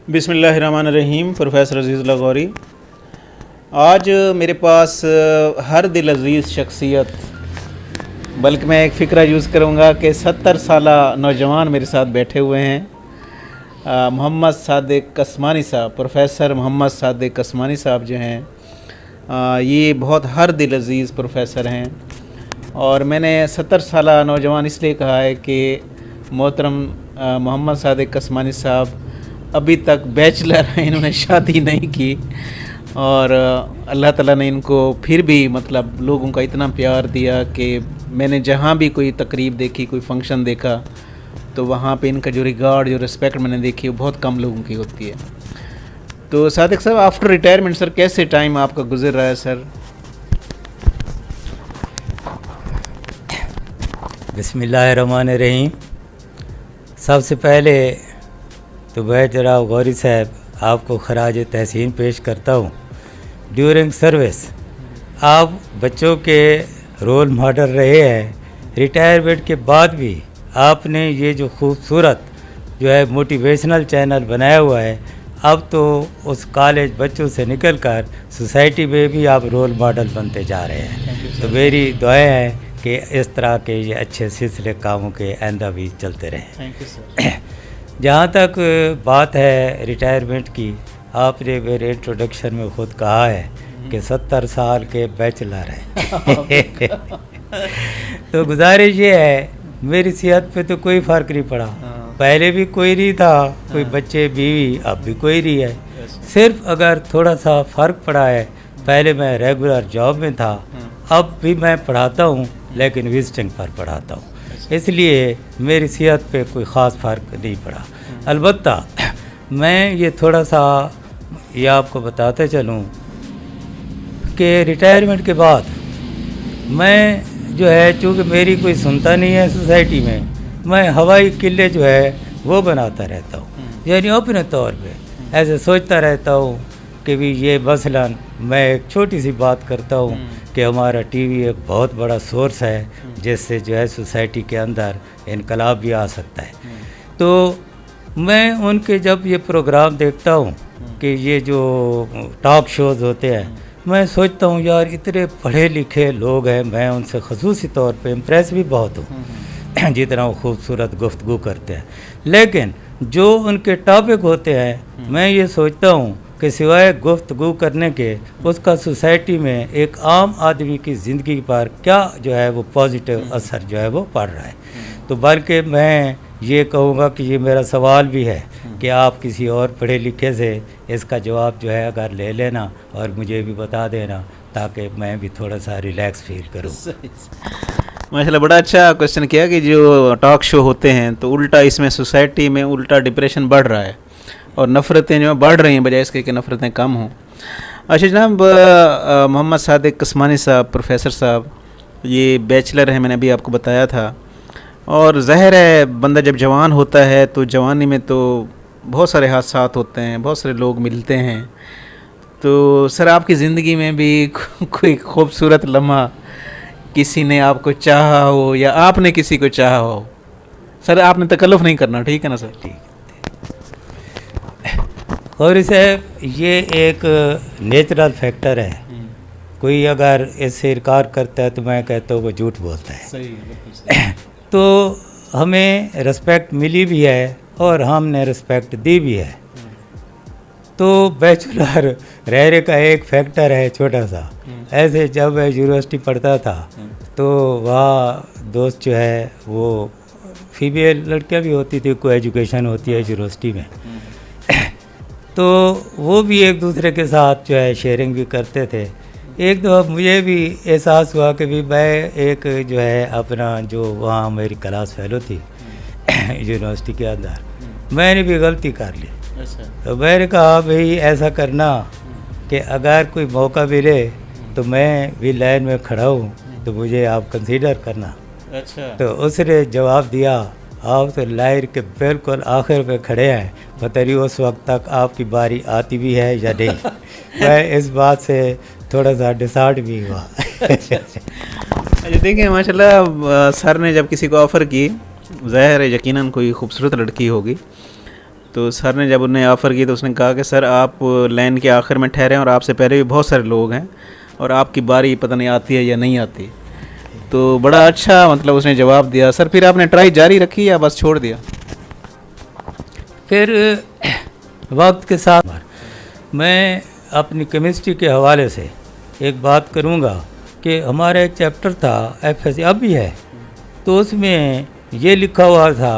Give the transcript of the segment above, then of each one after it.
बिस्मिल्लाहिर्रहमानिर्रहीम। प्रोफेसर अजीज़ लाहौरी। आज मेरे पास हर दिल अजीज़ शख्सियत, बल्कि मैं एक फ़िक्रा यूज़ करूँगा कि 70 साला नौजवान मेरे साथ बैठे हुए हैं। मोहम्मद सादिक कसमानी साहब, प्रोफेसर मोहम्मद सादिक कसमानी साहब जो हैं, ये बहुत हर दिल अजीज़ प्रोफेसर हैं। और मैंने 70 साला नौजवान इसलिए कहा है कि मोहतरम मोहम्मद सादिक कसमानी साहब अभी तक बैचलर हैं, इन्होंने शादी नहीं की और अल्लाह ताला ने इनको फिर भी मतलब लोगों का इतना प्यार दिया कि मैंने जहाँ भी कोई तकरीब देखी, कोई फंक्शन देखा, तो वहाँ पे इनका जो रिगार्ड, जो रिस्पेक्ट मैंने देखी वो बहुत कम लोगों की होती है। तो सादिक साहब, आफ्टर रिटायरमेंट सर कैसे टाइम आपका गुजर रहा है सर? बिस्मिल्लाहिर्रहमानिर्रहीम। सबसे पहले तो मैं जनाब गौरी साहब आपको खराज तहसीन पेश करता हूँ। ड्यूरिंग सर्विस आप बच्चों के रोल मॉडल रहे हैं। रिटायरमेंट के बाद भी आपने ये जो खूबसूरत जो है मोटिवेशनल चैनल बनाया हुआ है, अब तो उस कॉलेज बच्चों से निकलकर सोसाइटी में भी आप रोल मॉडल बनते जा रहे हैं। तो मेरी दुआएं हैं कि इस तरह के ये अच्छे सिलसिले कामों के आइंदा भी चलते रहें। Thank you sir. जहाँ तक बात है रिटायरमेंट की, आपने मेरे इंट्रोडक्शन में ख़ुद कहा है कि 70 साल के बैचलर हैं। तो गुजारिश ये है, मेरी सेहत पे तो कोई फ़र्क नहीं पड़ा। पहले भी कोई नहीं था, कोई बच्चे बीवी, अब भी कोई नहीं है। सिर्फ अगर थोड़ा सा फ़र्क पड़ा है, पहले मैं रेगुलर जॉब में था, अब भी मैं पढ़ाता हूँ लेकिन विजिटिंग पर पढ़ाता हूँ, इसलिए मेरी सेहत पे कोई ख़ास फ़र्क नहीं पड़ा। अलबत्ता मैं ये थोड़ा सा ये आपको बताते चलूँ कि रिटायरमेंट के बाद मैं जो है, चूँकि मेरी कोई सुनता नहीं है सोसाइटी में, मैं हवाई किले जो है वो बनाता रहता हूँ। यानी अपने तौर पे ऐसे सोचता रहता हूँ कि भी ये मसलन मैं एक छोटी सी बात करता हूँ कि हमारा टीवी एक बहुत बड़ा सोर्स है जिससे जो है सोसाइटी के अंदर इनकलाब भी आ सकता है। तो मैं उनके जब ये प्रोग्राम देखता हूँ कि ये जो टॉक शोज़ होते हैं, मैं सोचता हूँ यार इतने पढ़े लिखे लोग हैं, मैं उनसे ख़ुसूसी तौर पे इम्प्रेस भी बहुत हूँ जितना वो खूबसूरत गुफ्तगू करते हैं। लेकिन जो उनके टॉपिक होते हैं, मैं ये सोचता हूँ कि सिवाय गुफ्तगू करने के उसका सोसाइटी में एक आम आदमी की ज़िंदगी पर क्या जो है वो पॉजिटिव असर जो है वो पड़ रहा है। तो बल्कि मैं ये कहूँगा कि ये मेरा सवाल भी है कि आप किसी और पढ़े लिखे से इसका जवाब जो है अगर ले लेना और मुझे भी बता देना, ताकि मैं भी थोड़ा सा रिलैक्स फील करूँ। माशाल्लाह, बड़ा अच्छा क्वेश्चन किया कि जो टॉक शो होते हैं तो उल्टा इसमें सोसाइटी में उल्टा डिप्रेशन बढ़ रहा है और नफ़रतें जो बढ़ रही हैं बजाय इसके कि नफ़रतें कम हों। अच्छा जनाब, मोहम्मद सादिक कसमानी साहब, प्रोफेसर साहब, ये बैचलर हैं, मैंने अभी आपको बताया था। और ज़ाहिर है बंदा जब जवान होता है तो जवानी में तो बहुत सारे हादसात होते हैं, बहुत सारे लोग मिलते हैं। तो सर आपकी ज़िंदगी में भी कोई खूबसूरत लम्हा किसी ने आपको चाहा हो या आपने किसी को चाहा हो? सर आपने तकल्लुफ़ नहीं करना, ठीक है ना सर? ठीक। और इसे ये एक नेचुरल फैक्टर है। कोई अगर इससे इनकार करता है तो मैं कहता हूँ वो झूठ बोलता है। सही। तो हमें रिस्पेक्ट मिली भी है और हमने रिस्पेक्ट दी भी है। तो बैचलर रहने का एक फैक्टर है छोटा सा। ऐसे जब मैं यूनिवर्सिटी पढ़ता था तो वहाँ दोस्त जो है वो फीमेल लड़कियाँ भी होती थी, कोई एजुकेशन होती है यूनिवर्सिटी में, तो वो भी एक दूसरे के साथ जो है शेयरिंग भी करते थे। एक दो मुझे भी एहसास हुआ कि भी मैं एक जो है अपना जो वहाँ मेरी क्लास फेलो थी यूनिवर्सिटी के अंदर, मैंने भी गलती कर ली। तो मैंने कहा भाई ऐसा करना कि अगर कोई मौका मिले तो मैं भी लाइन में खड़ा हूँ तो मुझे आप कंसीडर करना। अच्छा। तो उसने जवाब दिया, आप तो लाइन के बिल्कुल आखिर में खड़े हैं, पता नहीं उस वक्त तक आपकी बारी आती भी है या नहीं। मैं इस बात से थोड़ा सा डिसार्ड भी हुआ। अच्छा देखिए, माशाल्लाह सर ने जब किसी को ऑफ़र की, ज़ाहिर है यकीनन कोई खूबसूरत लड़की होगी, तो सर ने जब उन्हें ऑफ़र की तो उसने कहा कि सर आप लाइन के आखिर में ठहरे हैं और आपसे पहले भी बहुत सारे लोग हैं और आपकी बारी पता नहीं आती है या नहीं आती। तो बड़ा अच्छा मतलब उसने जवाब दिया। सर फिर आपने ट्राई जारी रखी या बस छोड़ दिया? फिर वक्त के साथ मैं अपनी केमिस्ट्री के हवाले से एक बात करूँगा कि हमारा एक चैप्टर था FSC, अब भी है, तो उसमें ये लिखा हुआ था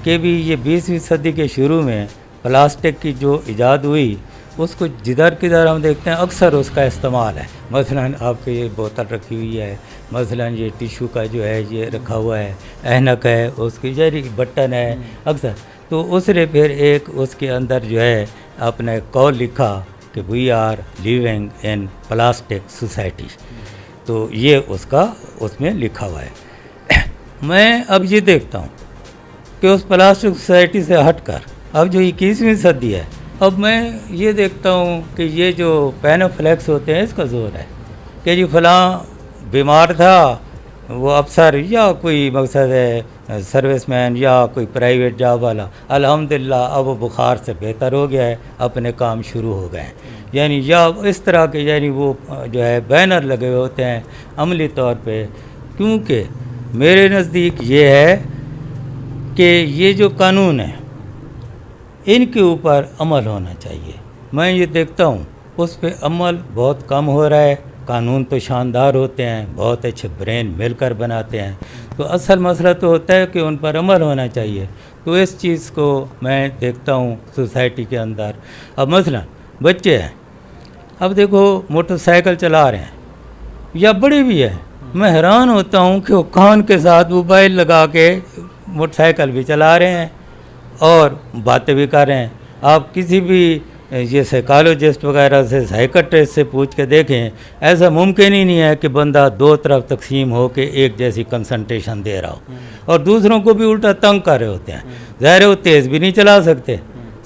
कि भी ये 20वीं सदी के शुरू में प्लास्टिक की जो इजाद हुई उसको जिधर किधर हम देखते हैं अक्सर उसका इस्तेमाल है। मसलन आपके ये बोतल रखी हुई है, मसलन ये टिशू का जो है ये रखा हुआ है, ऐनक है, उसकी जरी बटन है अक्सर। तो उसने फिर एक उसके अंदर जो है अपने कॉल लिखा कि we are living in plastic society. तो ये उसका उसमें लिखा हुआ है। मैं अब ये देखता हूँ कि उस प्लास्टिक सोसाइटी से हटकर अब जो 21वीं सदी है, अब मैं ये देखता हूँ कि ये जो पैनोफ्लेक्स होते हैं इसका जोर है कि जी फलां बीमार था, वो अफसर या कोई मकसद है सर्विसमैन या कोई प्राइवेट जॉब वाला, अल्हम्दुलिल्लाह अब वो बुखार से बेहतर हो गया है, अपने काम शुरू हो गए हैं। यानी या इस तरह के यानी वो जो है बैनर लगे हुए होते हैं अमली तौर पे। क्योंकि मेरे नज़दीक ये है कि ये जो कानून है इनके ऊपर अमल होना चाहिए। मैं ये देखता हूँ उस पे अमल बहुत कम हो रहा है। कानून तो शानदार होते हैं, बहुत अच्छे ब्रेन मिलकर बनाते हैं, तो असल मसला तो होता है कि उन पर अमल होना चाहिए। तो इस चीज़ को मैं देखता हूँ सोसाइटी के अंदर। अब मसलन बच्चे हैं, अब देखो मोटरसाइकिल चला रहे हैं या बड़े भी हैं, मैं हैरान होता हूँ कि वो कान के साथ मोबाइल लगा के मोटरसाइकिल भी चला रहे हैं और बातें भी कर रहे हैं। आप किसी भी ये साइकोलॉजिस्ट वगैरह से, साइकेट्रिस्ट से पूछ के देखें, ऐसा मुमकिन ही नहीं है कि बंदा दो तरफ तकसीम हो के एक जैसी कंसंट्रेशन दे रहा हो। और दूसरों को भी उल्टा तंग कर रहे होते हैं। ज़ाहिर है वो तेज़ भी नहीं चला सकते,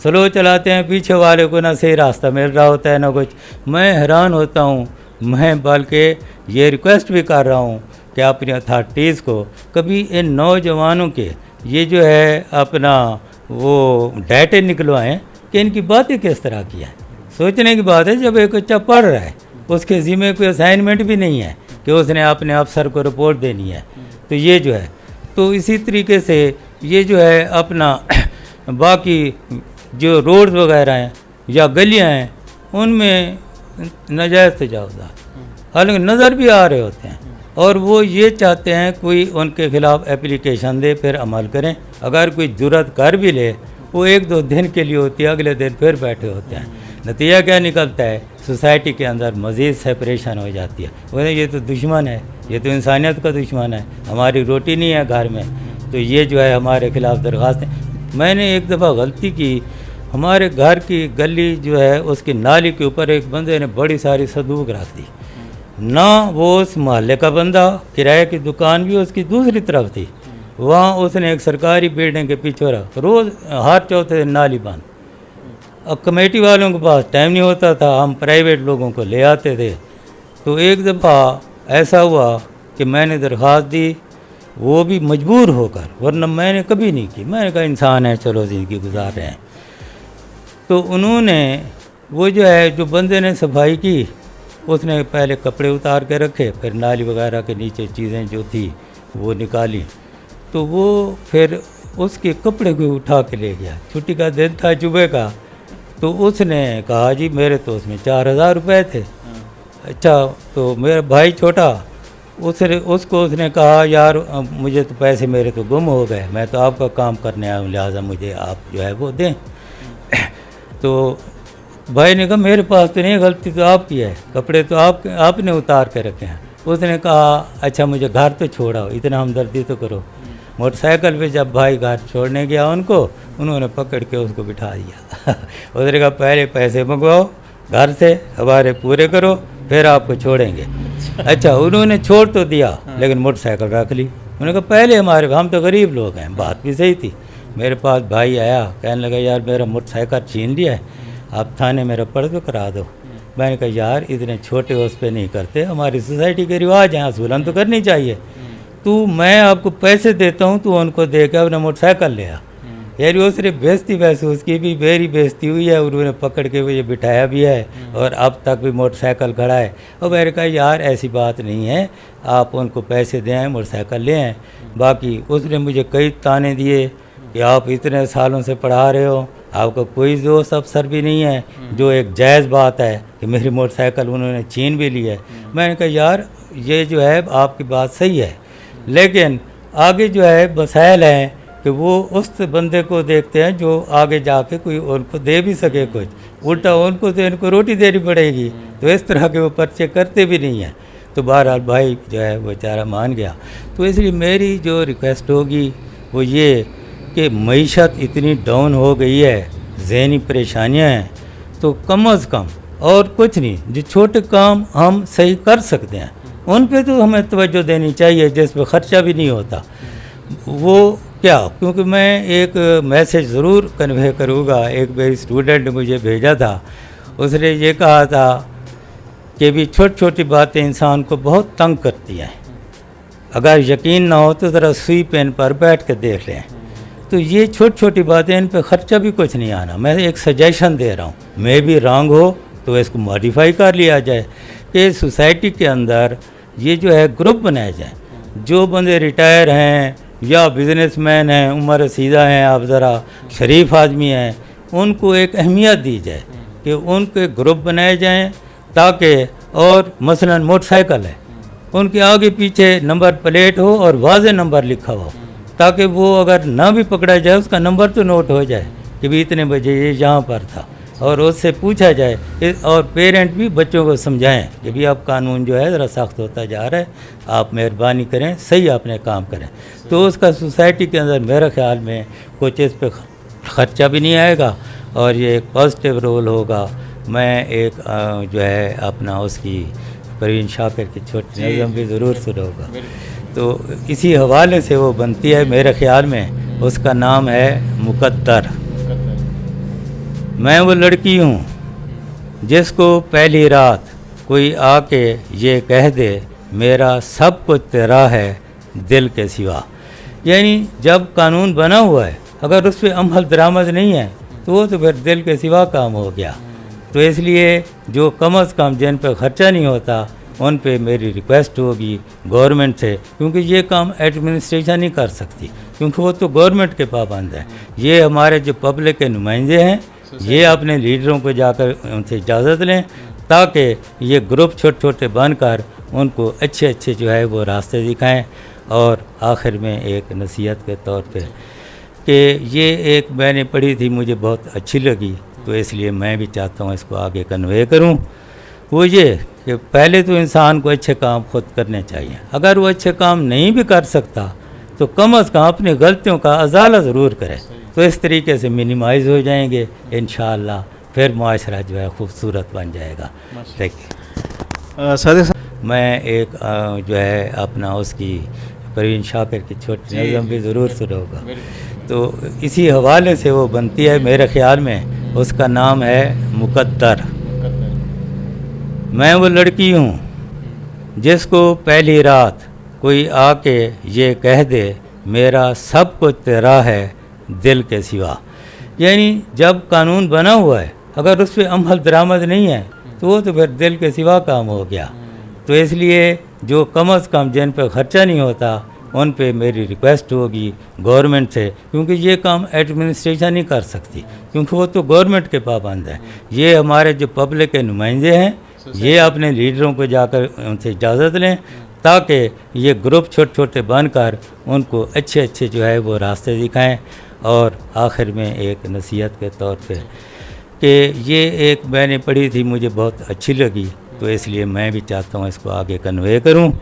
स्लो चलाते हैं, पीछे वाले को ना सही रास्ता मिल रहा होता है ना कुछ। मैं हैरान होता हूँ। मैं बल्कि ये रिक्वेस्ट भी कर रहा हूँ कि अपनी अथॉरिटीज़ को कभी इन नौजवानों के ये जो है अपना वो डाटे निकलवाएं कि इनकी बातें किस तरह की हैं। सोचने की बात है, जब एक बच्चा पढ़ रहा है उसके ज़िम्मे कोई असाइनमेंट भी नहीं है कि उसने अपने अफसर को रिपोर्ट देनी है। तो ये जो है, तो इसी तरीके से ये जो है अपना बाकी जो रोड्स वगैरह हैं या गलियां हैं उनमें नाजायज़ तजावुज़ात हालांकि नज़र भी आ रहे होते हैं और वो ये चाहते हैं कोई उनके ख़िलाफ़ एप्लीकेशन दे, फिर अमल करें। अगर कोई जुर्रत कर भी ले वो एक दो दिन के लिए होती है, अगले दिन फिर बैठे होते हैं। नतीजा क्या निकलता है, सोसाइटी के अंदर मज़ीद सेपरेशन हो जाती है। वो ये तो दुश्मन है, ये तो इंसानियत का दुश्मन है, हमारी रोटी नहीं है घर में, तो ये जो है हमारे ख़िलाफ़ दरख्वास्तें। मैंने एक दफ़ा गलती की, हमारे घर की गली जो है उसकी नाली के ऊपर एक बंदे ने बड़ी सारी संदूक रख दी। ना वो उस मोहल्ले का बंदा, किराए की दुकान भी उसकी दूसरी तरफ थी, वहाँ उसने एक सरकारी बिल्डिंग के पीछे रख, रोज़ हर चौथे दिन नाली बंद। अब कमेटी वालों के पास टाइम नहीं होता था, हम प्राइवेट लोगों को ले आते थे। तो एक दफ़ा ऐसा हुआ कि मैंने दरख्वास्त दी, वो भी मजबूर होकर, वरना मैंने कभी नहीं की। मैंने कहा इंसान है, चलो ज़िंदगी गुजार रहे हैं। तो उन्होंने वो जो है जो बंदे ने सफाई की, उसने पहले कपड़े उतार के रखे, फिर नाली वगैरह के नीचे चीज़ें जो थी वो निकाली। तो वो फिर उसके कपड़े को उठा के ले गया। छुट्टी का दिन था जुमे का, तो उसने कहा जी मेरे तो उसमें 4000 रुपये थे। अच्छा, तो मेरा भाई छोटा, उसने कहा यार मुझे तो पैसे मेरे तो गुम हो गए, मैं तो आपका काम करने आया हूँ, लिहाजा मुझे आप जो है वो दें। तो भाई ने कहा मेरे पास तो नहीं, गलती तो आपकी है, कपड़े तो आपने उतार के रखे हैं। उसने कहा अच्छा मुझे घर तो छोड़ाओ, इतना हमदर्दी तो करो। मोटरसाइकिल पे जब भाई घर छोड़ने गया उनको, उन्होंने पकड़ के उसको बिठा दिया। उसने कहा पहले पैसे मंगवाओ घर से, हमारे पूरे करो, फिर आपको छोड़ेंगे। अच्छा, उन्होंने छोड़ तो दिया लेकिन मोटरसाइकिल रख ली। उन्होंने कहा पहले हम तो गरीब लोग हैं। बात भी सही थी। मेरे पास भाई आया, कहने लगा यार मेरा मोटरसाइकिल छीन लिया है, आप थाने में रपड़ तो करा दो। मैंने कहा यार इतने छोटे उस पर नहीं करते, हमारी सोसाइटी के रिवाज हैं, आसूलन तो करनी चाहिए। तू मैं आपको पैसे देता हूँ, तू उनको दे के अपना मोटरसाइकिल ले आ, यानी उसने बेइज्जती महसूस की भी, मेरी बेइज्जती हुई है, उन्होंने पकड़ के मुझे बिठाया भी है और अब तक भी मोटरसाइकिल खड़ा है। और मैंने कहा यार ऐसी बात नहीं है, आप उनको पैसे दें, मोटरसाइकिल ले आएँ। बाकी उसने मुझे कई ताने दिए कि आप इतने सालों से पढ़ा रहे हो, आपका कोई दोस्त अफसर भी नहीं है, जो एक जायज़ बात है कि मेरी मोटरसाइकिल उन्होंने छीन भी ली है। मैंने कहा यार ये जो है आपकी बात सही है, लेकिन आगे जो है मसाइल हैं कि वो उस बंदे को देखते हैं जो आगे जाके कोई उनको दे भी सके कुछ, उल्टा उनको तो इनको रोटी देनी पड़ेगी। तो इस तरह के वो पर्चे करते भी नहीं हैं। तो बहरहाल भाई जो है वो बेचारा मान गया। तो इसलिए मेरी जो रिक्वेस्ट होगी वो ये कि मईशत इतनी डाउन हो गई है, ज़हनी परेशानियां हैं, तो कम अज़ कम और कुछ नहीं, जो छोटे काम हम सही कर सकते हैं उन पे तो हमें तवज्जो देनी चाहिए, जिस पे ख़र्चा भी नहीं होता। वो क्या, क्योंकि मैं एक मैसेज ज़रूर कन्वे करूँगा। एक मेरी स्टूडेंट ने मुझे भेजा था, उसने ये कहा था कि भी छोटी छोटी बातें इंसान को बहुत तंग करती हैं, अगर यकीन ना हो तो ज़रा सुई पेन पर बैठ कर देख लें। तो ये छोटी छोटी बातें, इन पे ख़र्चा भी कुछ नहीं आना। मैं एक सजेशन दे रहा हूँ, मैं भी रॉन्ग हो तो इसको मॉडिफाई कर लिया जाए कि सोसाइटी के अंदर ये जो है ग्रुप बनाए जाए। जो बंदे रिटायर हैं या बिजनेसमैन हैं, उम्र रसीदा हैं, आप ज़रा शरीफ आदमी हैं, उनको एक अहमियत दी जाए कि उनके ग्रुप बनाए जाएं, ताकि और मसलन मोटरसाइकिल है, उनके आगे पीछे नंबर प्लेट हो और वाज़े नंबर लिखा हो, ताकि वो अगर ना भी पकड़ा जाए उसका नंबर तो नोट हो जाए कि भी इतने बजे ये यहाँ पर था, और उससे पूछा जाए। और पेरेंट भी बच्चों को समझाएं कि भी अब कानून जो है ज़रा सख्त होता जा रहा है, आप मेहरबानी करें, सही अपने काम करें। तो उसका सोसाइटी के अंदर मेरे ख्याल में कुछ इस पर ख़र्चा भी नहीं आएगा और ये एक पॉजिटिव रोल होगा। मैं एक जो है अपना उसकी परवीन शाकिर की छोटी नज़म भी ज़रूर सुनाऊंगा। तो इसी हवाले से वो बनती है मेरे ख्याल में, उसका नाम है मुकद्दर। मैं वो लड़की हूँ जिसको पहली रात कोई आके ये कह दे मेरा सब कुछ तेरा है दिल के सिवा। यानी जब कानून बना हुआ है, अगर उस पर अमल दरामद नहीं है तो वो तो फिर दिल के सिवा काम हो गया। तो इसलिए जो कम अज़ कम जिन पर ख़र्चा नहीं होता उन पे मेरी रिक्वेस्ट होगी गवर्नमेंट से, क्योंकि ये काम एडमिनिस्ट्रेशन नहीं कर सकती, क्योंकि वो तो गवर्नमेंट के पाबंद हैं। ये हमारे जो पब्लिक के नुमाइंदे हैं, ये अपने लीडरों को जाकर उनसे इजाज़त लें, ताकि ये ग्रुप छोटे छोटे बनकर उनको अच्छे अच्छे जो है वो रास्ते दिखाएं। और आखिर में एक नसीहत के तौर पे कि ये एक मैंने पढ़ी थी, मुझे बहुत अच्छी लगी, तो इसलिए मैं भी चाहता हूँ इसको आगे कन्वे करूँ। वो ये कि पहले तो इंसान को अच्छे काम खुद करने चाहिए। अगर वो अच्छे काम नहीं भी कर सकता तो कम अज़ कम अपनी गलतियों का अजाला ज़रूर करे, तो इस तरीके से मिनिमाइज़ हो जाएंगे इंशाअल्लाह। फिर माशरा जो है खूबसूरत बन जाएगा। देखिए मैं एक जो है अपना उसकी परवीन शाकिर की छोटी नज़म भी ज़रूर सुनाऊंगा। तो इसी हवाले से वो बनती है मेरे ख्याल में, उसका नाम है मुकद्दर। मैं वो लड़की हूँ जिसको पहली रात कोई आके ये कह दे मेरा सब कुछ तेरा है दिल के सिवा। यानी जब कानून बना हुआ है, अगर उस पर अमल दरामद नहीं है तो वो तो फिर दिल के सिवा काम हो गया। तो इसलिए जो कम अज़ कम जिन पर ख़र्चा नहीं होता उन पे मेरी रिक्वेस्ट होगी गवर्नमेंट से, क्योंकि ये काम एडमिनिस्ट्रेशन नहीं कर सकती, क्योंकि वो तो गवर्नमेंट के पाबंद हैं। ये हमारे जो पब्लिक के नुमाइंदे हैं, ये अपने लीडरों को जाकर उनसे इजाज़त लें, ताकि ये ग्रुप छोटे छोटे बनकर उनको अच्छे अच्छे जो है वो रास्ते दिखाएं। और आखिर में एक नसीहत के तौर पे कि ये एक मैंने पढ़ी थी, मुझे बहुत अच्छी लगी, तो इसलिए मैं भी चाहता हूँ इसको आगे कन्वे करूँ।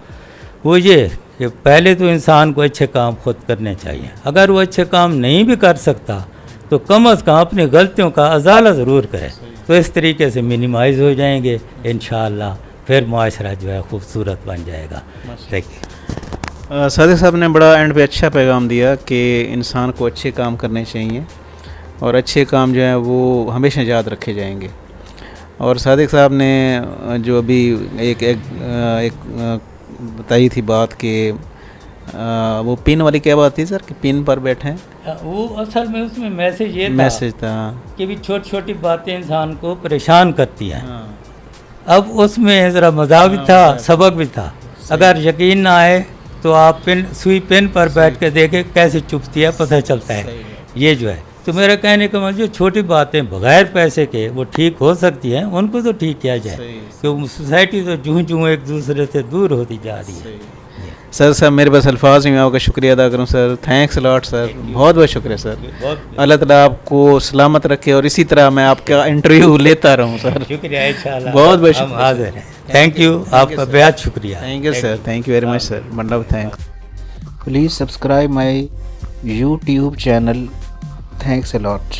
वो ये कि पहले तो इंसान को अच्छे काम खुद करने चाहिए। अगर वो अच्छे काम नहीं भी कर सकता तो कम अज़ कम अपनी गलतियों का अजाला ज़रूर करे, तो इस तरीके से मिनिमाइज़ हो जाएंगे इंशाअल्लाह। फिर माशरा जो है खूबसूरत बन जाएगा। देखिए सादिक साहब ने बड़ा एंड पे अच्छा पैगाम दिया कि इंसान को अच्छे काम करने चाहिए और अच्छे काम जो है वो हमेशा याद रखे जाएंगे। और सादिक साहब ने जो अभी एक बताई थी बात कि वो पिन वाली कैब आती है सर कि पिन पर बैठे हैं? वो असल में उसमें मैसेज ये था मैसेज था। कि भी छोटी छोटी बातें इंसान को परेशान करती हैं। हाँ। अब उसमें ज़रा मजाक भी था, सबक भी था। अगर यकीन ना आए तो आप सुई पेन पर बैठ के देखें कैसे चुभती है, पता चलता है। ये जो है, तो मेरा कहने का मतलब जो छोटी बातें बगैर पैसे के वो ठीक हो सकती हैं, उनको तो ठीक किया जाए, क्योंकि सोसाइटी तो जूं जूं एक दूसरे से दूर होती जा रही है। सर मेरे पास अल्फाज नहीं, मैं आपका शुक्रिया अदा करूं सर। थैंक्स लॉट सर, बहुत बहुत शुक्रिया सर। अल्लाह ताला आपको सलामत रखे और इसी तरह मैं आपका इंटरव्यू लेता रहूं सर। शुक्रिया, इंशाल्लाह बहुत बहुत हम शुक्रिया। हाजिर हैं। थैंक यू, आपका बेहद शुक्रिया। Thank you sir, thank you very much sir, मतलब thanks. Please subscribe my YouTube channel. Thanks a lot.